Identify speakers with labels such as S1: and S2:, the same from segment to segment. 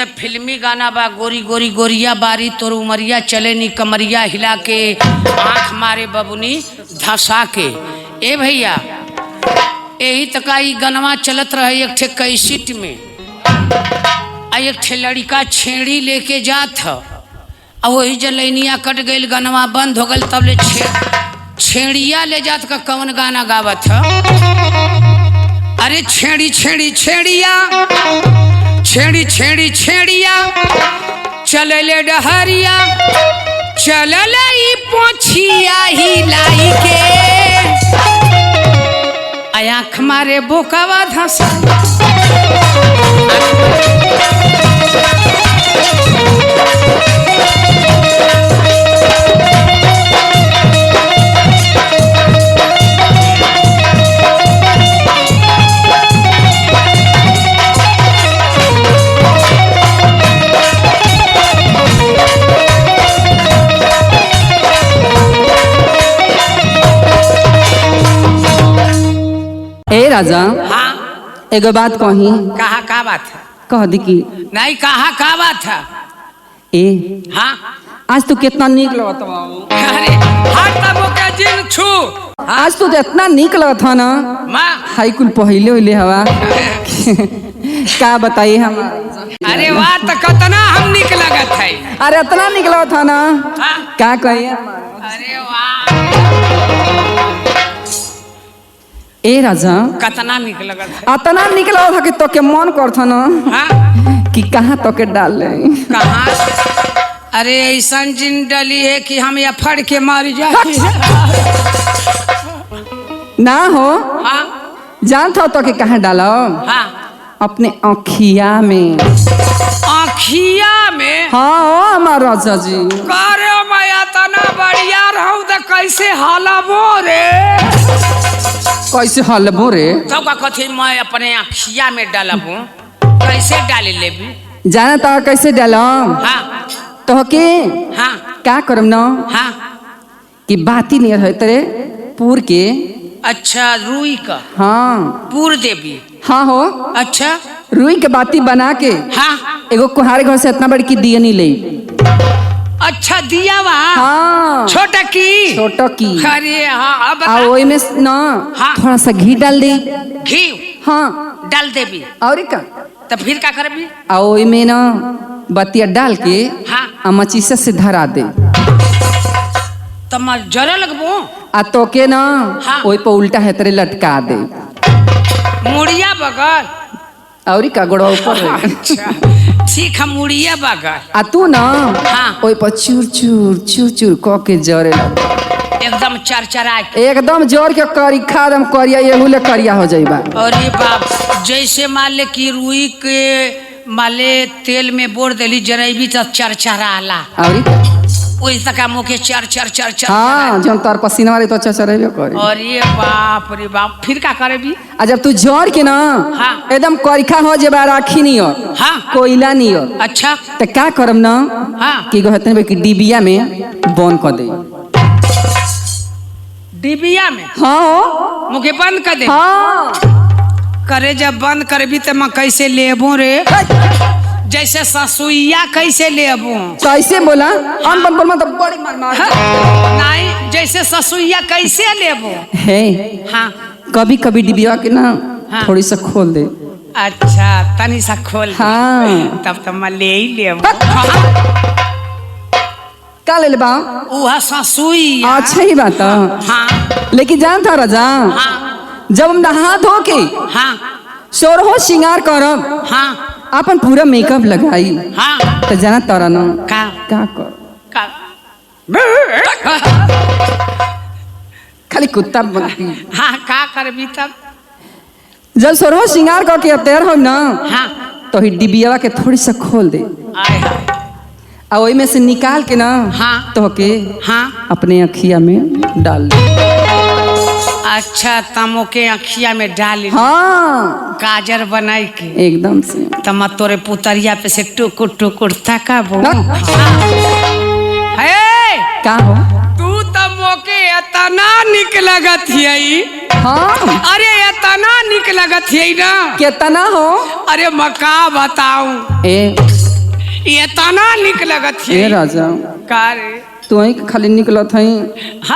S1: तो फिल्मी गाना बा, गोरी गोरी गोरिया बारी तोर उमरिया चले नी कमरिया हिला के आँख मारे बबुनी धसा के। ए भैया यही तक ई गनवा चलत रहे एक ठे कैसेट में। एक ठे लड़का छेड़ी लेके जात ह, वही जलैनिया कट गई, गनवा बंद हो गल, तब ले छेड़िया ले जात का कौन गाना गावत ह? अरे छेड़ी छेड़ी छेड़िया, छेड़ी छेड़ी छेड़िया, चलले डहरिया, चलले ई पोछिया हिलाई के, आँख मारे बोकावा धसा।
S2: ए राजा,
S1: हाँ
S2: एगो बात कही।
S1: कहा का बात है?
S2: कह दी कि
S1: नहीं कहा का बात है?
S2: ए
S1: हाँ
S2: आज तू कितना नीक लगत बा।
S1: अरे हाथ तब के जिन छू।
S2: आज तू तो इतना नीक लगत है ना,
S1: माँ
S2: हाई कुल पहले उहिले हवा का बताइए हम।
S1: अरे वाह तो कितना हम निक लगत है।
S2: अरे इतना नीक लगत है ना,
S1: हाँ?
S2: का कहिए।
S1: अरे वाह
S2: ए राजा,
S1: कितना निक लगत है।
S2: इतना नीक लगत है कि तो के मन करत ना
S1: हाँ
S2: कि कहाँ तो के डाल ले।
S1: कहाँ? अरे ऐसा जिन डली है कि हम या फड़ के मार जाए।
S2: ना हो
S1: हाँ
S2: जानत हो तो के कहाँ डालो?
S1: हाँ
S2: अपने आँखिया में।
S1: आँखिया में?
S2: हाँ हमारा राजा जी।
S1: करे मैं तना बढ़िया रहूं तो कैसे हालाबो रे?
S2: कैसे हलबो रे?
S1: तब का कथी मैं अपने आँखिया में डालबू? कैसे डाल लेबी?
S2: जाना तो कैसे डालो?
S1: हाँ
S2: तो के
S1: हाँ
S2: क्या करम ना
S1: हाँ।
S2: कि बाती नहीं रहे तेरे पूर के।
S1: अच्छा रुई का
S2: हाँ
S1: पूर देवी।
S2: हाँ हो।
S1: अच्छा
S2: रुई के बाती बना के
S1: हाँ।
S2: एगो कुहारे घर से इतना बड़ी की दिया नहीं ले।
S1: अच्छा दिया वहाँ?
S2: हाँ
S1: छोटा की?
S2: छोटा की।
S1: अरे हाँ अब
S2: आ वही में ना
S1: हाँ।
S2: थोड़ा सा घी डाल दे।
S1: घी
S2: हाँ
S1: डाल देवी
S2: और का
S1: तो फिर क्या करबी?
S2: आ वही में ना बतिया डाल के
S1: हाँ।
S2: आ मचीसा से धरा दे।
S1: तो मैं जरा लगबो
S2: आ तो के ना
S1: हाँ।
S2: वही पर उल्टा है तेरे लटका दे।
S1: मुड़िया बगल?
S2: और का गोड़ा ऊपर रहे।
S1: अच्छा ठीक है मुड़िया बगल।
S2: आ तू ना
S1: हाँ।
S2: वही पर चूर चूर चूर चूर क के जरे लग।
S1: एकदम चरचरा के
S2: एकदम जोर के करी खा दम करिया एहू ले करिया हो जाइबा।
S1: अरे बाप जैसे मान ले कि रुई के माले तेल में बोर देली जरेबी तो चरचरा आला।
S2: और
S1: वही तक मुँह के चर चर चर चर।
S2: हाँ जब तार पसीना वाले तो अच्छा चरेबे करे।
S1: अरे बाप रे बाप फिर क्या करेबी?
S2: आ जब तू जोर के ना
S1: हाँ।
S2: एकदम करिखा हो जेबा राखी नहीं हो।
S1: हाँ
S2: कोयला नहीं हो।
S1: अच्छा
S2: तो क्या करम ना
S1: हाँ।
S2: कि कहते हैं कि डिबिया में बंद कर दे।
S1: डिबिया में?
S2: हाँ
S1: मुझे बंद कर दे।
S2: हाँ
S1: करे जब बंद करबी तो मैं कैसे लेबू रे? जैसे ससुइया कैसे लेबू?
S2: कैसे बोला? हम बन बोल तो बड़ी मार मार।
S1: नहीं जैसे ससुइया कैसे लेबू?
S2: है
S1: हाँ
S2: कभी कभी डिबिया के ना
S1: हाँ।
S2: थोड़ी सा खोल दे।
S1: अच्छा तनी सा खोल दे।
S2: हाँ।
S1: तब तो मैं ले ही लेबू।
S2: का ले बा?
S1: वह ससुइया।
S2: अच्छा ही बात है।
S1: हाँ
S2: लेकिन जान था राजा
S1: हाँ
S2: जब हम नहा धो के
S1: हाँ
S2: सोरहो श्रृंगार करब
S1: हाँ
S2: अपन पूरा मेकअप लगाई
S1: हाँ
S2: तो जाना तारा ना
S1: का
S2: का कर
S1: का
S2: खाली कुत्ता बनती।
S1: हाँ का करबी तब?
S2: जब सोरहो श्रृंगार करके तैयार हो ना
S1: हाँ
S2: तो ही डिबिया के थोड़ी सा खोल दे।
S1: आय हाय
S2: आ वही में से निकाल के ना
S1: हाँ।
S2: तो के
S1: हाँ
S2: अपने अखिया में डाल दे।
S1: अच्छा तमो के अखिया में डाल
S2: हाँ
S1: गाजर बनाई के
S2: एकदम से
S1: तम तोरे पुतरिया पे से टुकुर टुकुर तकाबो। हे
S2: का हो?
S1: तू तमो के इतना निक लगत हियई।
S2: हाँ
S1: अरे इतना निक लगत हियई ना
S2: कितना हो?
S1: अरे मका बताऊं
S2: ए
S1: ये तना निक लगत
S2: ए
S1: है
S2: राजा
S1: का रे
S2: तू ही खाली निकलत हई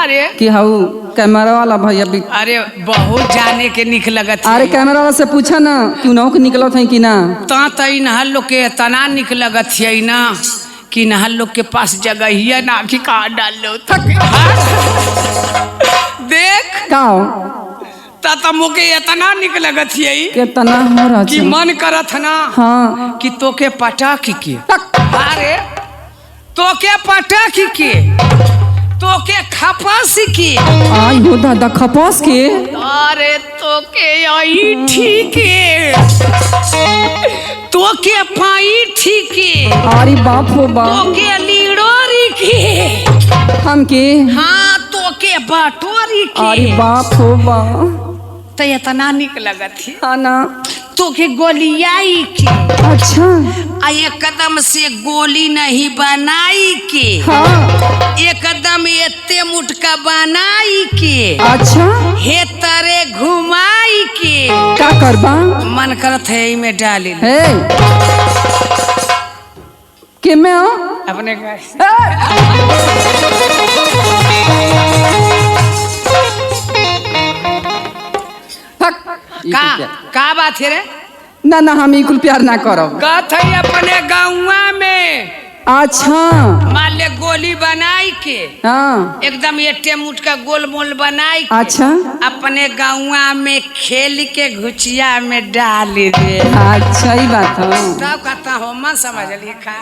S1: अरे
S2: कि हाउ कैमरा वाला भैया भी
S1: अरे बहुत जाने के निक लगत है
S2: अरे कैमरा वाला से पूछा ना क्यों ना के निकलत हई कि ना
S1: ता तई नहल लोग के तना निक लगत है ना कि नहल लोग के पास जगह ही ना कि कहाँ डाल लो थक देख
S2: का
S1: ता मुके इतना निक लगत है
S2: कितना हो
S1: कि
S2: राजा
S1: मन करत ना
S2: हाँ
S1: कि तोके पटाख के अरे तोके पटाख के तोके खपास के
S2: आई हो दादा खपास के
S1: अरे तोके आई ठीक तोके पाई ठीक
S2: अरे बाप हो बाप
S1: तोके लीडोरी के
S2: हम के
S1: हाँ तोके बाटोरी के
S2: अरे बाप हो बाप
S1: तो इतना निक लगत है
S2: हाँ ना
S1: तोके गोलियाई के
S2: अच्छा
S1: आ एक कदम से गोली नहीं बनाई के
S2: हाँ
S1: एक कदम एते मुटका बनाई के
S2: अच्छा
S1: हे तरे घुमाई के
S2: का करबा
S1: मन करत है इमे डाली
S2: हे के में हो
S1: अपने का बात है रे
S2: ना ना हम इकुल प्यार ना करो
S1: कहत है अपने गाँवा में
S2: अच्छा
S1: मान ले गोली बनाई के
S2: हाँ
S1: एकदम एटे मुठ का गोल मोल बनाई के
S2: अच्छा
S1: अपने गाँवा में खेल के घुचिया में डाल दे
S2: अच्छा ही बात है
S1: तब कहता हो मन समझ ली खा